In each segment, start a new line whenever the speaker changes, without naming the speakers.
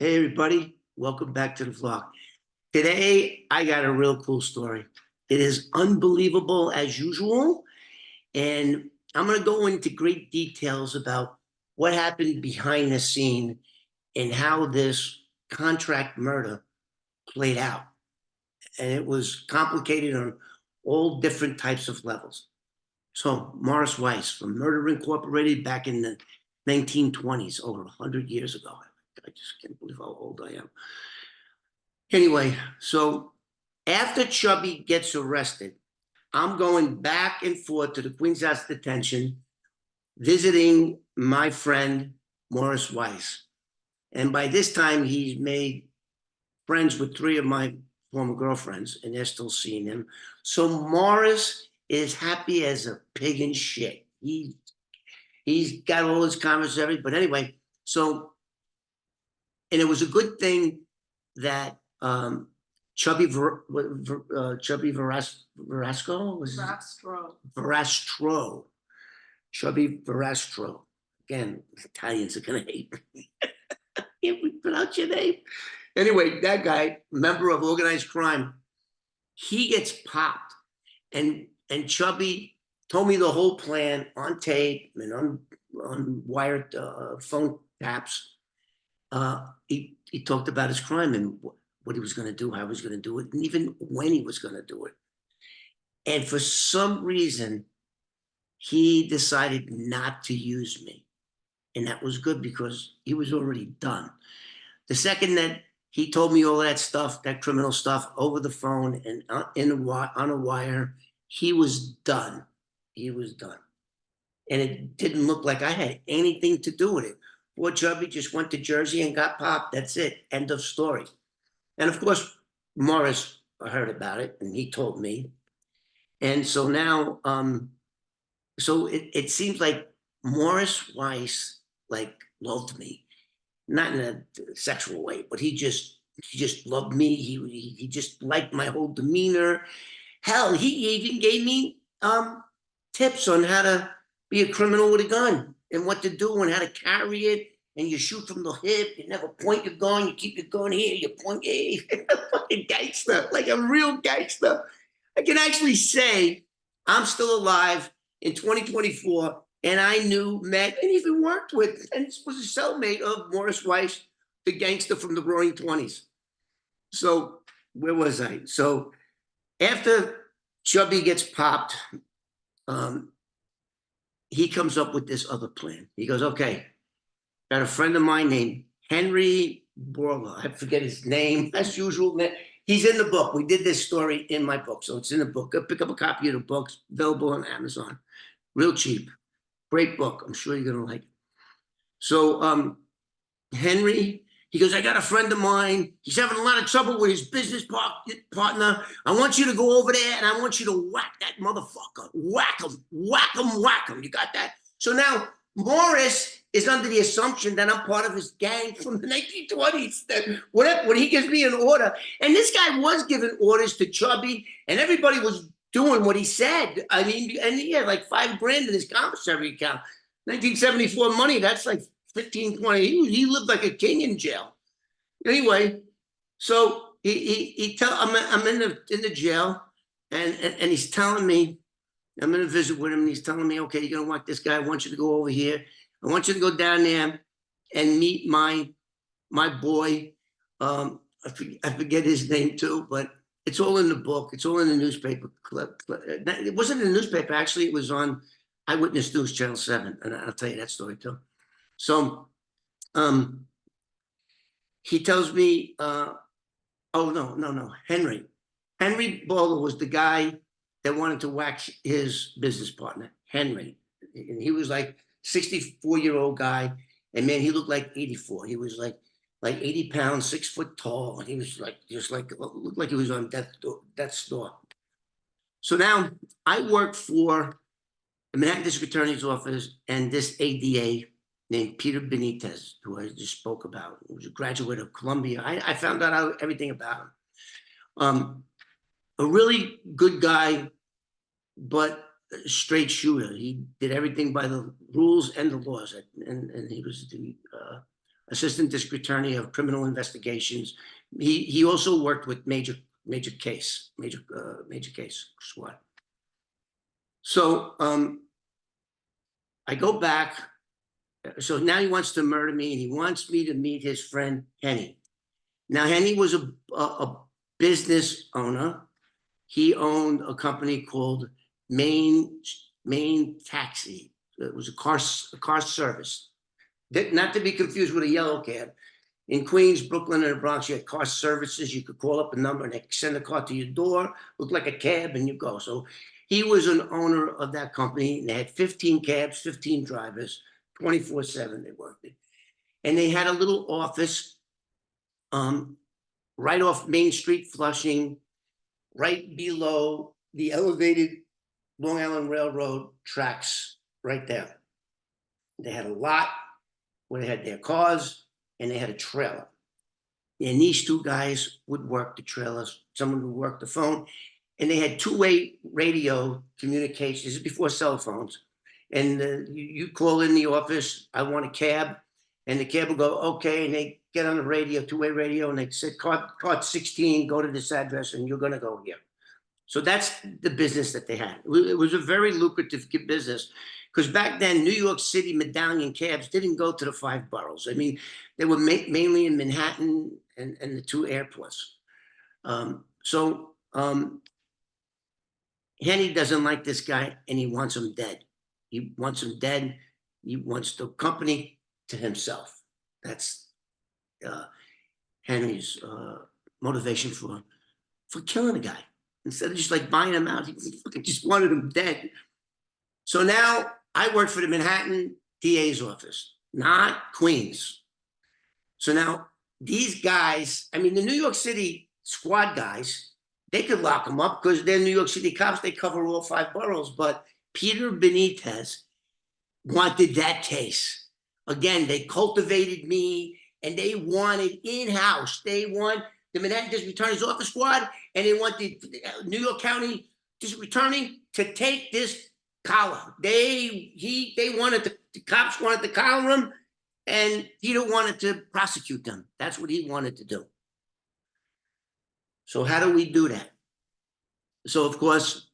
Hey everybody, welcome back to the vlog. Today, I got a real cool story. It is unbelievable as usual, and I'm gonna go into great details about what happened behind the scene and how this contract murder played out. And it was complicated on all different types of levels. So Morris Weiss from Murder Incorporated back in the 1920s, over 100 years ago. I just can't believe how old I am. Anyway, so after Chubby gets arrested, I'm going back and forth to the Queen's House detention, visiting my friend Morris Weiss. And by this time, he's made friends with 3 of my former girlfriends, and they're still seeing him. So Morris is happy as a pig in shit. He's got all his comments, everything. But anyway, so, and it was a good thing that Chubby Verasco was Verastro. Chubby Verastro. Again, Italians are gonna hate me. Can't we pronounce your name? Anyway, that guy, member of organized crime, he gets popped, and Chubby told me the whole plan on tape and on wired phone taps. He talked about his crime and what he was going to do, how he was going to do it, and even when he was going to do it. And for some reason, he decided not to use me. And that was good because he was already done. The second that he told me all that stuff, that criminal stuff, over the phone and on a wire, he was done. He was done. And it didn't look like I had anything to do with it. Poor Chubby just went to Jersey and got popped. That's it. End of story. And of course, Morris heard about it and he told me. And so now, so it seems like Morris Weiss like loved me, not in a sexual way, but he just loved me. He just liked my whole demeanor. Hell, he even gave me tips on how to be a criminal with a gun and what to do and how to carry it. And you shoot from the hip, you never point your gun, you keep your gun here, you point here. Fucking gangster, like a real gangster. I can actually say I'm still alive in 2024, and I knew, met, and even worked with, and was a cellmate of Morris Weiss, the gangster from the Roaring 20s. So where was I? So after Chubby gets popped, he comes up with this other plan. He goes, okay, got a friend of mine named Henry Borla. I forget his name, as usual. He's in the book. We did this story in my book, so it's in the book. Go pick up a copy of the book. It's available on Amazon. Real cheap. Great book. I'm sure you're going to like it. So Henry, he goes, I got a friend of mine. He's having a lot of trouble with his business partner. I want you to go over there, and I want you to whack that motherfucker. Whack him, whack him, whack him. You got that? So now Morris is under the assumption that I'm part of his gang from the 1920s. That when he gives me an order, and this guy was giving orders to Chubby, and everybody was doing what he said. I mean, and he had like $5 grand in his commissary account. 1974 money, that's like 15, 20. He lived like a king in jail. Anyway, so I'm in the jail, and he's telling me, I'm in a visit with him, and he's telling me, okay, you're gonna want this guy. I want you to go over here. I want you to go down there and meet my boy. I forget his name too, but it's all in the book. It's all in the newspaper. It wasn't in the newspaper, actually. It was on Eyewitness News, Channel 7, and I'll tell you that story too. So he tells me, oh, no, Henry Bowler was the guy that wanted to whack his business partner, Henry. And he was like 64-year-old guy. And man, he looked like 84. He was like 80 pounds, 6 foot tall. And he was like, looked like he was on death's door. So now I work for the Manhattan District Attorney's Office and this ADA named Peter Benitez, who I just spoke about. He was a graduate of Columbia. I found out everything about him. A really good guy, but a straight shooter. He did everything by the rules and the laws, and he was the assistant district attorney of criminal investigations. He also worked with major case squad. So I go back. So now he wants to murder me, and he wants me to meet his friend Henny. Now Henny was a business owner. He owned a company called Main Taxi. It was a car service, not to be confused with a yellow cab. In Queens, Brooklyn, and the Bronx, you had car services. You could call up a number and they send a car to your door, look like a cab, and you go. So he was an owner of that company, and they had 15 cabs, 15 drivers, 24/7 they worked it. And they had a little office right off Main Street, Flushing, right below the elevated Long Island Railroad tracks, right there. They had a lot where they had their cars, and they had a trailer. And these two guys would work the trailers. Someone would work the phone. And they had two-way radio communications. This is before cell phones. And you call in the office, I want a cab. And the cab will go, okay. And they get on the radio, two-way radio, and they said, card 16, go to this address, and you're going to go here. So that's the business that they had. It was a very lucrative business, because back then, New York City medallion cabs didn't go to the 5 boroughs. I mean, they were mainly in Manhattan and the 2 airports. Henny doesn't like this guy, and he wants him dead. He wants him dead. He wants the company to himself. That's Henry's motivation for killing a guy. Instead of just like buying him out, he fucking just wanted him dead. So now I work for the Manhattan DA's office, not Queens. So now these guys, I mean, the New York City squad guys, they could lock them up because they're New York City cops. They cover all 5 boroughs. But Peter Benitez wanted that case. Again, they cultivated me, and they wanted in-house. They want the Manhattan District Attorney's Office Squad, and they want the New York County District Attorney to take this collar. They wanted the cops wanted to collar him, and Peter wanted to prosecute them. That's what he wanted to do. So how do we do that? So of course,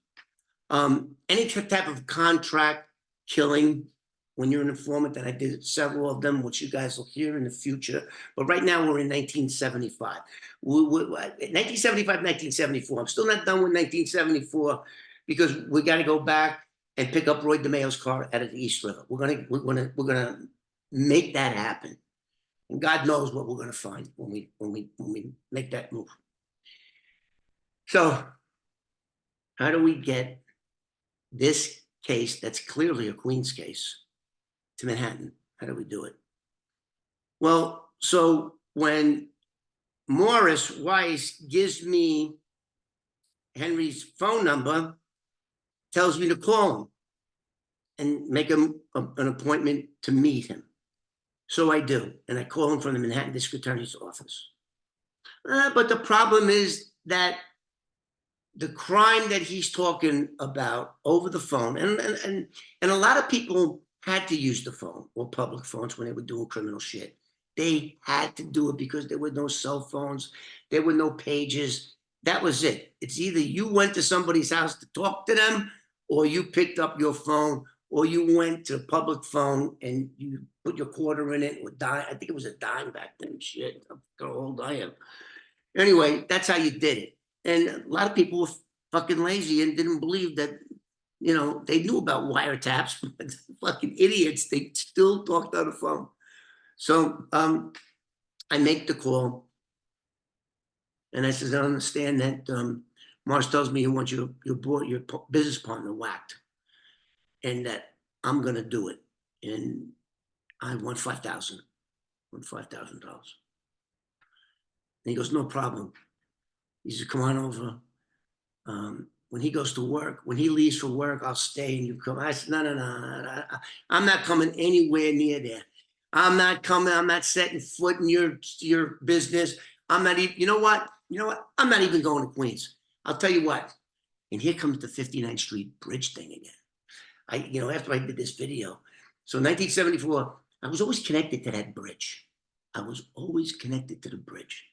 any type of contract killing, when you're an informant, that I did several of them, which you guys will hear in the future. But right now we're in 1975. 1975, 1974. I'm still not done with 1974 because we got to go back and pick up Roy DeMeo's car out of the East River. We're gonna make that happen, and God knows what we're gonna find when we make that move. So, how do we get this case that's clearly a Queens case to Manhattan? How do we do it? Well, so when Morris Weiss gives me Henry's phone number, tells me to call him and make him an appointment to meet him. So I do, and I call him from the Manhattan District Attorney's office. But the problem is that the crime that he's talking about over the phone, and a lot of people had to use the phone or public phones when they were doing criminal shit. They had to do it because there were no cell phones, there were no pages. That was it. It's either you went to somebody's house to talk to them, or you picked up your phone, or you went to a public phone and you put your quarter in it, or dime. I think it was a dime back then. Shit, how old I am. Anyway, that's how you did it. And a lot of people were fucking lazy and didn't believe that, you know, they knew about wiretaps, but fucking idiots, they still talked on the phone. So I make the call, and I says, I understand that Morris tells me you want your business partner whacked, and that I'm gonna do it, and I want $5,000. And he goes, no problem. He said, come on over. When he goes to work, when he leaves for work, I'll stay and you come. I said, no. I'm not coming anywhere near there. I'm not coming. I'm not setting foot in your business. I'm not even, you know what? I'm not even going to Queens. I'll tell you what. And here comes the 59th Street Bridge thing again. After I did this video. So 1974, I was always connected to that bridge.
I was always connected to the bridge.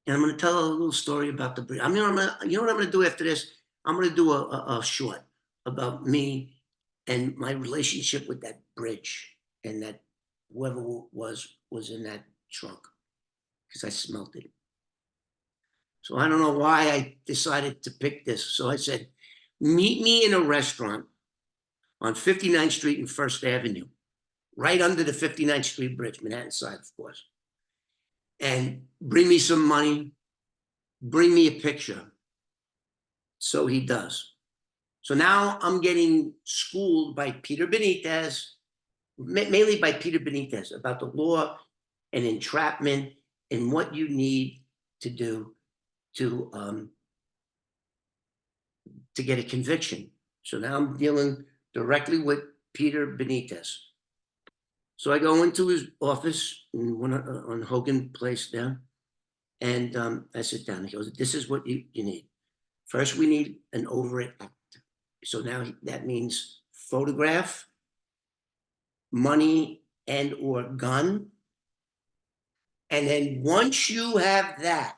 And I'm going to tell a little story about the bridge. You know what I'm going to do after this? I'm going to do a short about me and my relationship with that bridge and that whoever was in that trunk because I smelt it. So I don't know why I decided to pick this. So I said, meet me in a restaurant on 59th Street and First Avenue, right under the 59th Street Bridge, Manhattan side, of course. And bring me some money, bring me a picture. So he does. So now I'm getting schooled by Peter Benitez, mainly by Peter Benitez, about the law and entrapment and what you need to do to get a conviction. So now I'm dealing directly with Peter Benitez. So I go into his office on Hogan Place there, and I sit down. He goes, "This is what you need. First, we need an overt act. So now that means photograph, money, and or gun. And then once you have that,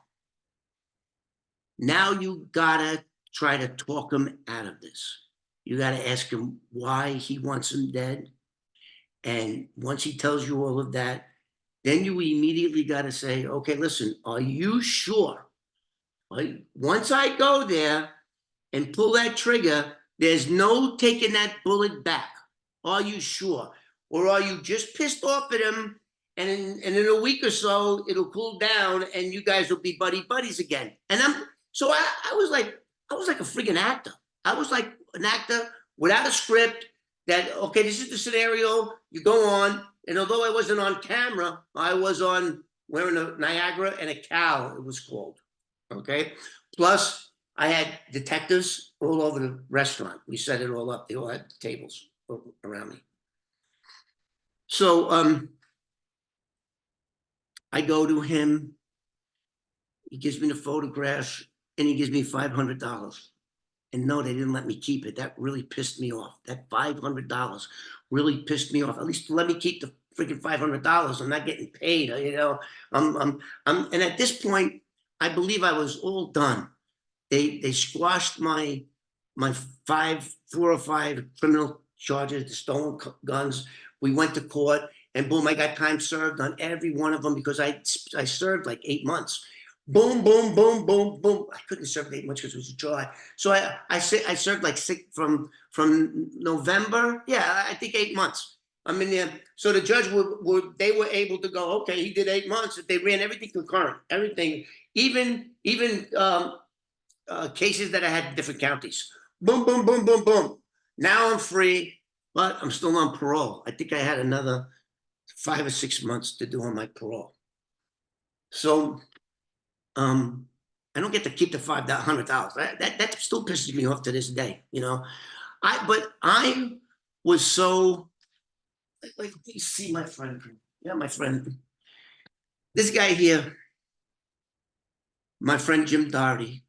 now you gotta try to talk him out of this. You gotta ask him why he wants him dead. And once he tells you all of that, then you immediately gotta say, okay, listen, are you sure? Once I go there and pull that trigger, there's no taking that bullet back. Are you sure? Or are you just pissed off at him and in a week or so, it'll cool down and you guys will be buddies again? And I was like a freaking actor. I was like an actor without a script that, okay, this is the scenario, you go on. And although I wasn't on camera, I was on wearing a Niagara and a cow, it was called. Okay. Plus, I had detectives all over the restaurant. We set it all up. They all had tables around me. So I go to him. He gives me the photographs and he gives me $500. And no, they didn't let me keep it. That really pissed me off. That $500 really pissed me off. At least let me keep the freaking $500. I'm not getting paid. You know, and at this point, I believe I was all done. They squashed my 405 criminal charges, the stolen guns. We went to court, and boom, I got time served on every one of them because I served like 8 months. Boom, boom, boom, boom, boom. I couldn't serve 8 months because it was July. So I served like from November. Yeah, I think 8 months. I mean, so the judge they were able to go, okay, he did 8 months. If they ran everything concurrent, everything, even cases that I had in different counties. Boom, boom, boom, boom, boom. Now I'm free, but I'm still on parole. I think I had another 5 or 6 months to do on my parole. So I don't get to keep the $500. That still pisses me off to this day, you know. But I was so like you see my friend. Yeah, my friend. This guy here, my friend Jim Doherty,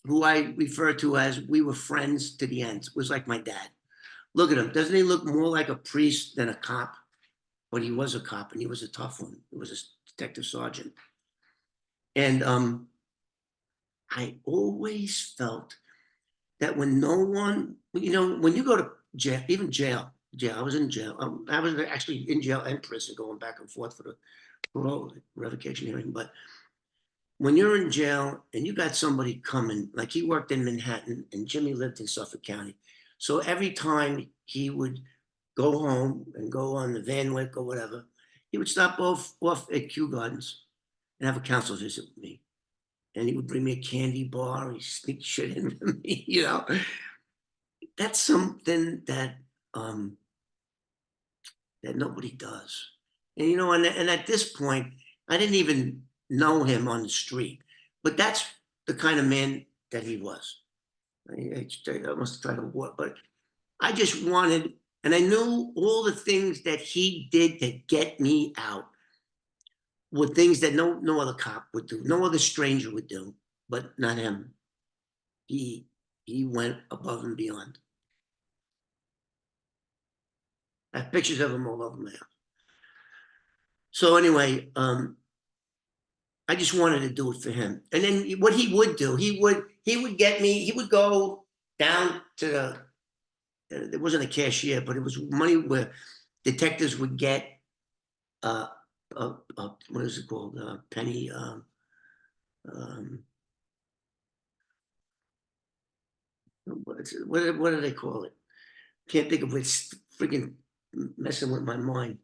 who I refer to as we were friends to the end, was like my dad. Look at him. Doesn't he look more like a priest than a cop? But he was a cop and he was a tough one. He was a detective sergeant. And I always felt that when no one, you know, when you go to jail, even jail, I was in jail. I was actually in jail and prison going back and forth for the parole revocation hearing. But when you're in jail and you got somebody coming, like he worked in Manhattan and Jimmy lived in Suffolk County. So every time he would go home and go on the Van Wyck or whatever, he would stop off at Kew Gardens and have a council visit with me. And he would bring me a candy bar. He'd sneak shit into me, you know. That's something that that nobody does. And you know, and at this point, I didn't even know him on the street, but that's the kind of man that he was. I must try to work, but I just wanted, and I knew all the things that he did to get me out were things that no other cop would do, no other stranger would do, but not him. He went above and beyond. I have pictures of him all over my house. So anyway, I just wanted to do it for him. And then what he would do, he would get me, he would go down to there wasn't a cashier, but it was money where detectives would get, what is it called? Penny, um, what do they call it? Can't think of it. It's freaking messing with my mind.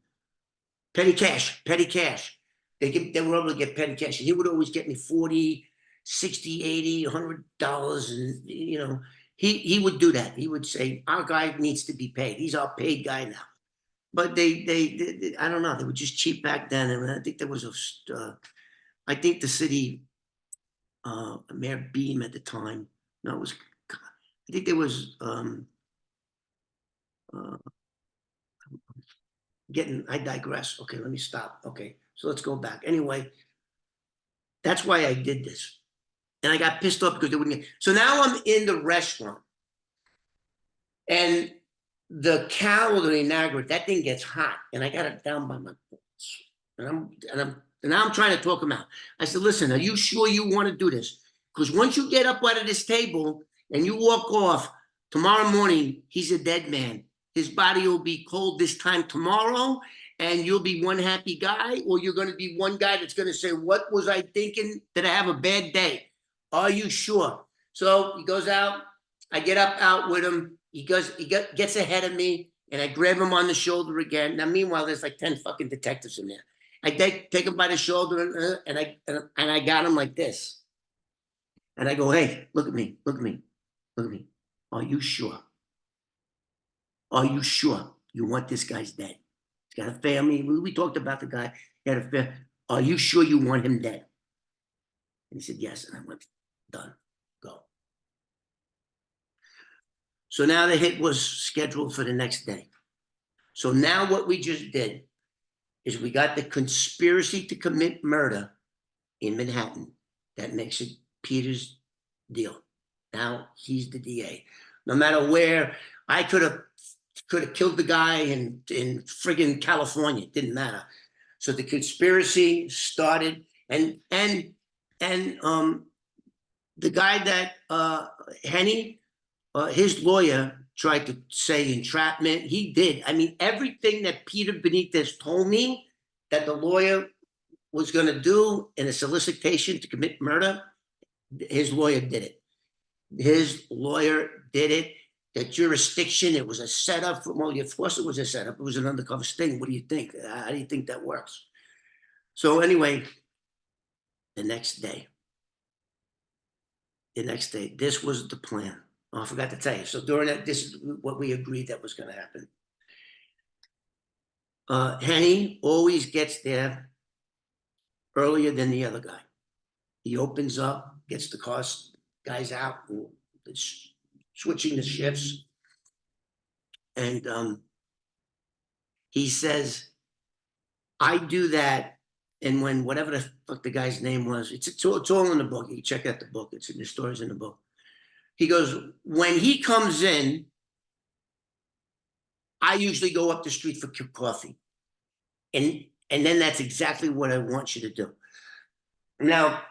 Petty cash, petty cash. They were able to get petty cash. And he would always get me 40, 60, 80, $100. And, you know, he would do that. He would say, our guy needs to be paid. He's our paid guy now. But they I don't know. They were just cheap back then. And I think there was I think the city, Mayor Beam at the time. No, it was, I think there was, uh, I digress. Okay, let me stop. Okay, so let's go back. Anyway, that's why I did this. And I got pissed off because they wouldn't get. So now I'm in the restaurant. And the cow or the vinaigrette, that thing gets hot. And I got it down by my balls. And now I'm trying to talk him out. I said, listen, are you sure you want to do this? Because once you get up out of this table and you walk off, tomorrow morning, he's a dead man. His body will be cold this time tomorrow, and you'll be one happy guy, or you're going to be one guy that's going to say, what was I thinking? Did I have a bad day? Are you sure? So he goes out. I get up out with him. He gets ahead of me, and I grab him on the shoulder again. Now, meanwhile, there's like 10 fucking detectives in there. I take him by the shoulder, and I got him like this. And I go, hey, look at me, look at me, look at me. Are you sure? Are you sure you want this guy's dead? He's got a family. We talked about the guy. He had a family. Are you sure you want him dead? And he said, yes. And I went, done, go. So now the hit was scheduled for the next day. So now what we just did is we got the conspiracy to commit murder in Manhattan. That makes it Peter's deal. Now he's the DA. No matter where, I could have killed the guy in friggin' California. It didn't matter. So the conspiracy started, and the guy that Henny, his lawyer tried to say entrapment. He did. I mean, everything that Peter Benitez told me that the lawyer was going to do in a solicitation to commit murder, his lawyer did it. His lawyer did it. The jurisdiction, it was a setup. Well, of course it was a setup. It was an undercover sting. What do you think? How do you think that works? So anyway, the next day, this was the plan. Oh, I forgot to tell you. So during that, this is what we agreed that was going to happen. Henny always gets there earlier than the other guy. He opens up, gets the guys out, switching the shifts. And he says, I do that. And when whatever the fuck the guy's name was, it's all in the book. You check out the book. It's in the stories in the book. He goes, when he comes in, I usually go up the street for coffee. And then that's exactly what I want you to do. Now,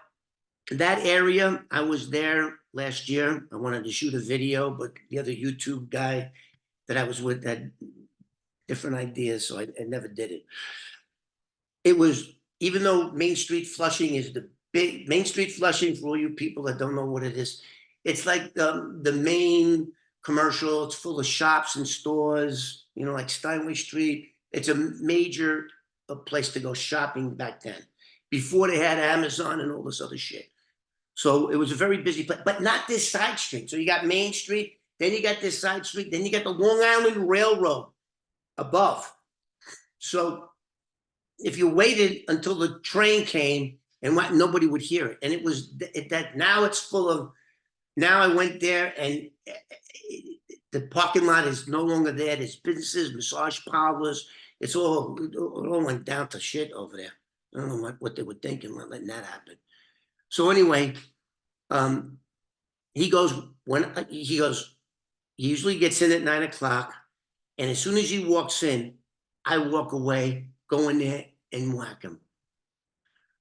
that area, I was there last year. I wanted to shoot a video, but the other YouTube guy that I was with had different ideas, so I never did it. It was, even though Main Street Flushing is the big, Main Street Flushing, for all you people that don't know what it is, it's like the main commercial. It's full of shops and stores, you know, like Steinway Street. It's a major place to go shopping back then, before they had Amazon and all this other shit. So it was a very busy place, but not this side street. So you got Main Street, then you got this side street, then you got the Long Island Railroad above. So if you waited until the train came, and what, nobody would hear it. And it was that now it's full of, now I went there and the parking lot is no longer there. There's businesses, massage parlors. It all went down to shit over there. I don't know what they were thinking when letting that happen. So anyway, he usually gets in at 9 o'clock. And as soon as he walks in, I walk away, go in there
and whack him.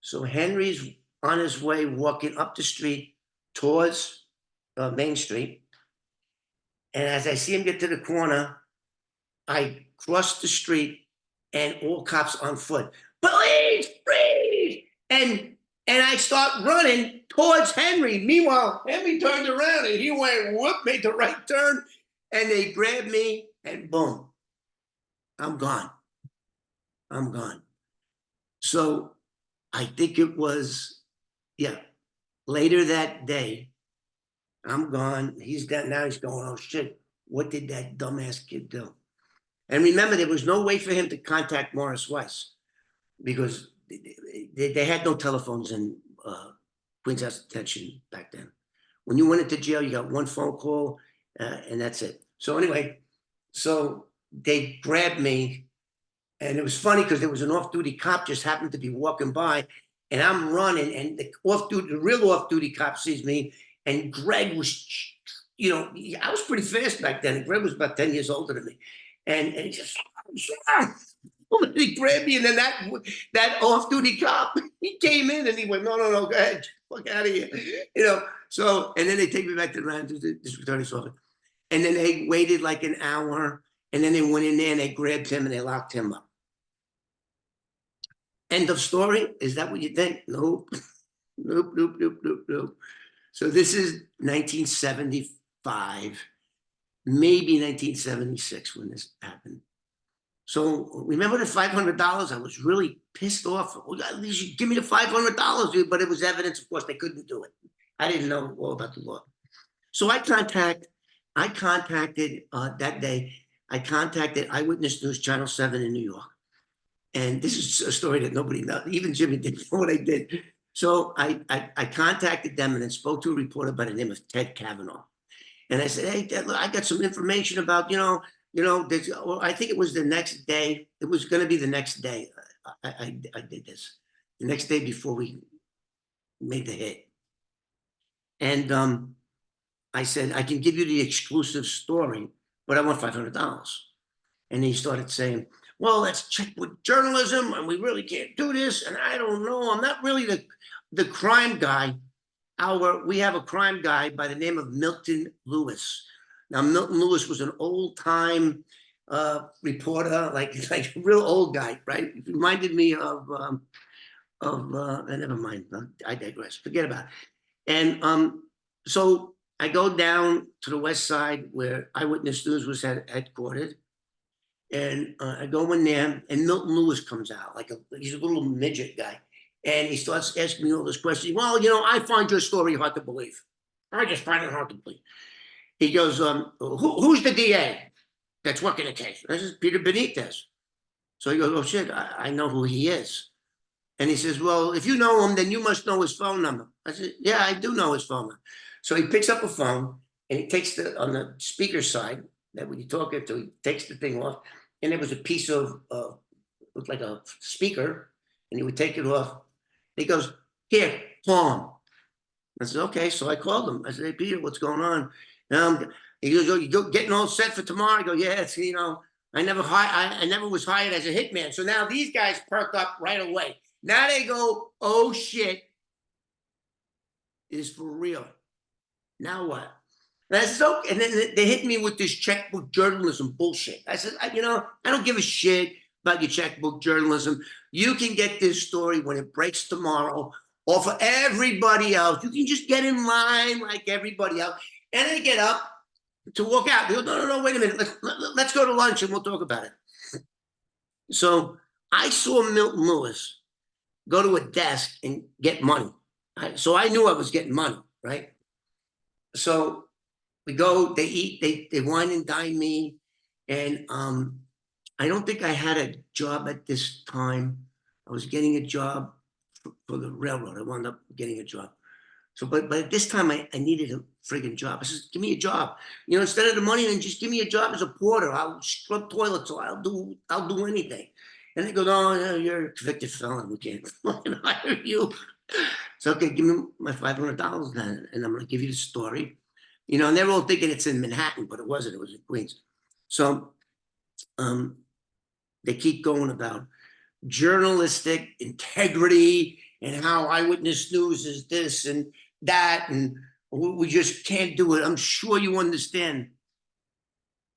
So Henry's on his way walking up the street towards Main Street. And as I see him get to the corner, I cross the street and all cops on foot. Police, freeze! And I start running towards Henry. Meanwhile, Henry turned around and he went whoop, made the right turn, and they grabbed me and boom, I'm gone. I'm gone. So I think it was, yeah, later that day, I'm gone. He's got, now he's going, oh shit, what did that dumbass kid do? And remember, there was no way for him to contact Morris Weiss because they had no telephones in Queens House Detention back then. When you went into jail, you got one phone call and that's it. So anyway, so they grabbed me, and it was funny because there was an off-duty cop just happened to be walking by, and I'm running, and the real off-duty cop sees me, and Greg was, you know, I was pretty fast back then, and Greg was about 10 years older than me, and he just, he grabbed me, and then that off-duty cop, he came in, and he went, no, go ahead, fuck out of here, you know. So, and then they take me back to the district attorney's office, and then they waited like an hour, and then they went in there and they grabbed him and they locked him up. End of story. Is that what you think? Nope. Nope. So this is 1975, maybe 1976 when this happened. So remember the $500? I was really pissed off. At least you give me the $500, dude. But it was evidence, of course, they couldn't do it. I didn't know all about the law. So I contacted that day. I contacted Eyewitness News Channel 7 in New York. And this is a story that nobody knows. Even Jimmy didn't know what I did. So I contacted them and then spoke to a reporter by the name of Ted Kavanaugh. And I said, hey, Ted, look, I got some information about, I think it was the next day. It was going to be the next day. I did this. The next day before we made the hit. And I said, I can give you the exclusive story, but I want $500. And he started saying, well, let's check with journalism, and we really can't do this. And I don't know. I'm not really the crime guy. We have a crime guy by the name of Milton Lewis. Now, Milton Lewis was an old-time reporter, like a real old guy, right? It reminded me of never mind. I digress. Forget about it. And so I go down to the west side where Eyewitness News was headquartered. And I go in there, and Milton Lewis comes out, he's a little midget guy. And he starts asking me all this questions. Well, I find your story hard to believe. I just find it hard to believe. He goes, who's the DA that's working the case? I says, Peter Benitez. So he goes, oh shit, I know who he is. And he says, well, if you know him, then you must know his phone number. I said, yeah, I do know his phone number. So he picks up a phone, and he takes on the speaker side, that when you talk it to, he takes the thing off, and there was a piece of, looked like a speaker, and he would take it off. He goes, here, call him. I said, okay. So I called him. I said, hey, Peter, what's going on? He goes, oh, you getting all set for tomorrow? I go, yeah, it's, I never was hired as a hitman. So now these guys perk up right away. Now they go, oh shit, is for real. Now what? And I said, okay. And then they hit me with this checkbook journalism bullshit. I said, I don't give a shit about your checkbook journalism. You can get this story when it breaks tomorrow, or for everybody else. You can just get in line like everybody else. And they get up to walk out. They go, no, wait a minute. Let's go to lunch and we'll talk about it. So I saw Milton Lewis go to a desk and get money. So I knew I was getting money, right? So we go, they eat, they wine and dine me. And I don't think I had a job at this time. I was getting a job for the railroad. I wound up getting a job. So, but at this time I needed a friggin' job. I said, give me a job. Instead of the money, then just give me a job as a porter. I'll scrub toilets, so I'll do anything. And they go, no, you're a convicted felon. We can't hire you. So, okay, give me my $500 then, and I'm going to give you the story. And they're all thinking it's in Manhattan, but it wasn't. It was in Queens. So they keep going about journalistic integrity and how eyewitness news is this and that, and we just can't do it. I'm sure you understand.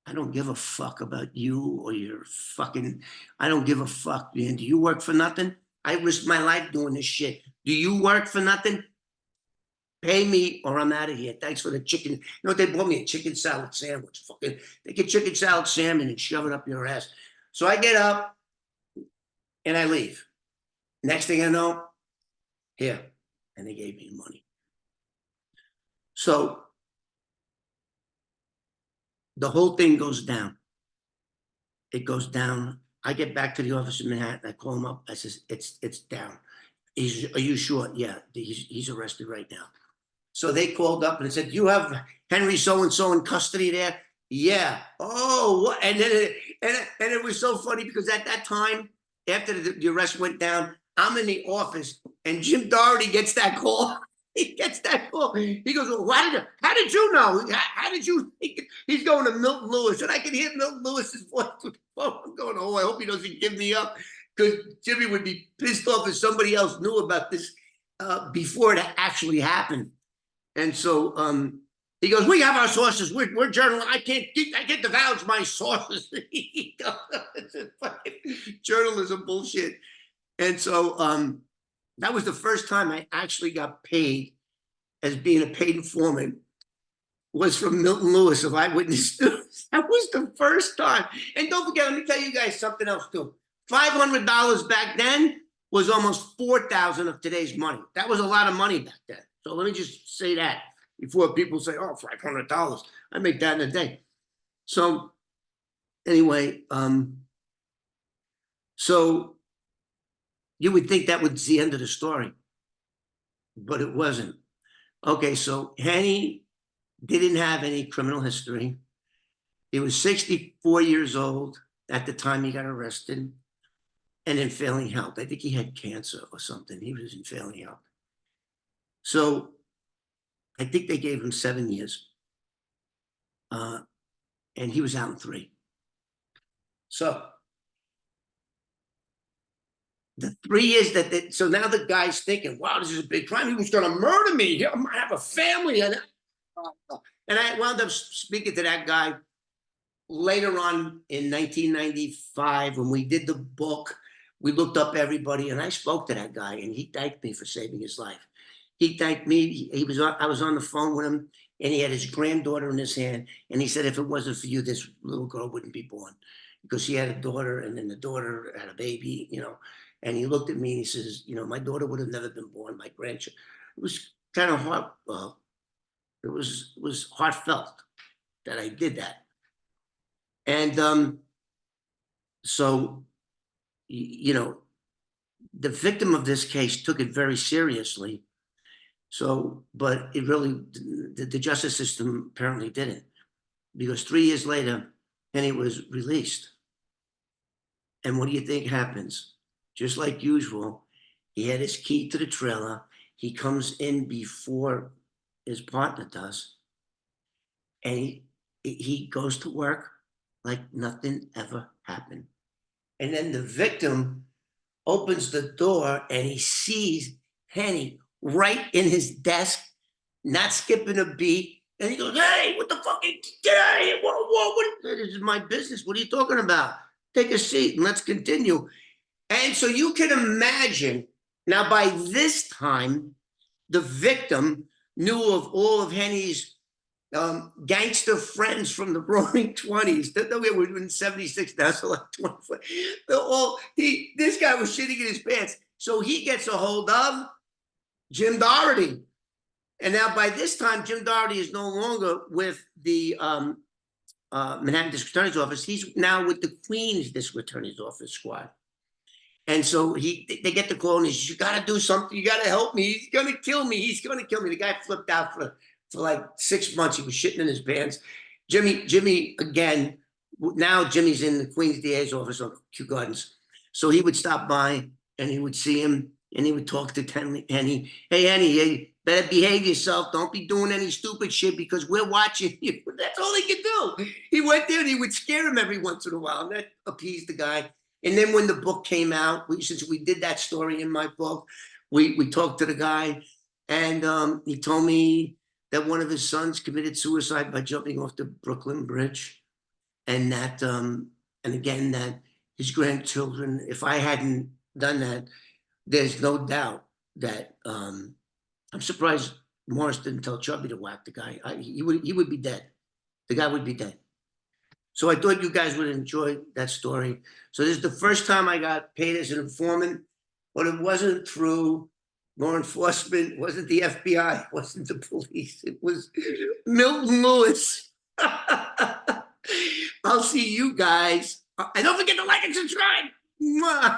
I don't give a fuck about you or your fucking, I don't give a fuck, man. Do you work for nothing? I risked my life doing this shit. Do you work for nothing? Pay me or I'm out of here. Thanks for the chicken. You know what they bought me? A chicken salad sandwich. Fucking, they get chicken salad salmon and shove it up your ass. So I get up and I leave. Next thing I know, here. And they gave me money. So the whole thing goes down. It goes down. I get back to the office in Manhattan. I call him up. I says, it's down. Are you sure? Yeah, he's arrested right now. So they called up and said, you have Henry so-and-so in custody there? Yeah. Oh, what? And then it was so funny because at that time, after the arrest went down, I'm in the office and Jim Doherty gets that call. He gets that call. He goes, well, how did you know? How did you? He's going to Milton Lewis. And I can hear Milton Lewis's voice. I'm going, oh, I hope he doesn't give me up. Because Jimmy would be pissed off if somebody else knew about this before it actually happened. And so he goes, we have our sources. We're journalists. I can't divulge my sources. It's fucking journalism bullshit. And so that was the first time I actually got paid as being a paid informant, was from Milton Lewis of Eyewitness News. That was the first time. And don't forget, let me tell you guys something else too. $500 back then was almost 4,000 of today's money. That was a lot of money back then. So let me just say that before people say, oh, $500. I make that in a day. So anyway, so you would think that was the end of the story, but it wasn't. Okay, so Henny didn't have any criminal history. He was 64 years old at the time he got arrested and in failing health. I think he had cancer or something. He was in failing health. So I think they gave him 7 years. And he was out in 3. So the 3 years so now the guy's thinking, wow, this is a big crime. He was going to murder me. I might have a family. And I wound up speaking to that guy later on in 1995 when we did the book. We looked up everybody and I spoke to that guy and he thanked me for saving his life. He thanked me. I was on the phone with him and he had his granddaughter in his hand. And he said, if it wasn't for you, this little girl wouldn't be born, because he had a daughter and then the daughter had a baby, and he looked at me and he says, my daughter would have never been born, my grandchild. It was kind of hard. It was heartfelt that I did that. And so, the victim of this case took it very seriously. So, but it really, the justice system apparently didn't, because 3 years later, Henny was released. And what do you think happens? Just like usual, he had his key to the trailer. He comes in before his partner does. And he goes to work like nothing ever happened. And then the victim opens the door and he sees Henny right in his desk, not skipping a beat. And he goes, hey, what the fuck? Get out of here. What? This is my business. What are you talking about? Take a seat and let's continue. And so you can imagine, now by this time, the victim knew of all of Henny's gangster friends from the roaring 20s. We were in 76 now, so like 24. This guy was shitting in his pants. So he gets a hold of Jim Doherty. And now by this time, Jim Doherty is no longer with the Manhattan District Attorney's Office. He's now with the Queens District Attorney's Office squad. And so they get the call and he says, you got to do something. You got to help me. He's going to kill me. He's going to kill me. The guy flipped out for like 6 months. He was shitting in his pants. Jimmy, again, now Jimmy's in the Queens DA's office on Kew Gardens. So he would stop by and he would see him and he would talk to Henny. Hey, Henny, hey, better behave yourself. Don't be doing any stupid shit because we're watching you. That's all he could do. He went there and he would scare him every once in a while. And that appeased the guy. And then when the book came out, since we did that story in my book, we talked to the guy, and he told me that one of his sons committed suicide by jumping off the Brooklyn Bridge, and that and again that his grandchildren, if I hadn't done that, there's no doubt that I'm surprised Morris didn't tell Chubby to whack the guy. He would be dead. The guy would be dead. So I thought you guys would enjoy that story. So this is the first time I got paid as an informant, but it wasn't through law enforcement, it wasn't the FBI, it wasn't the police. It was Milton Lewis. I'll see you guys. And don't forget to like and subscribe. Mwah.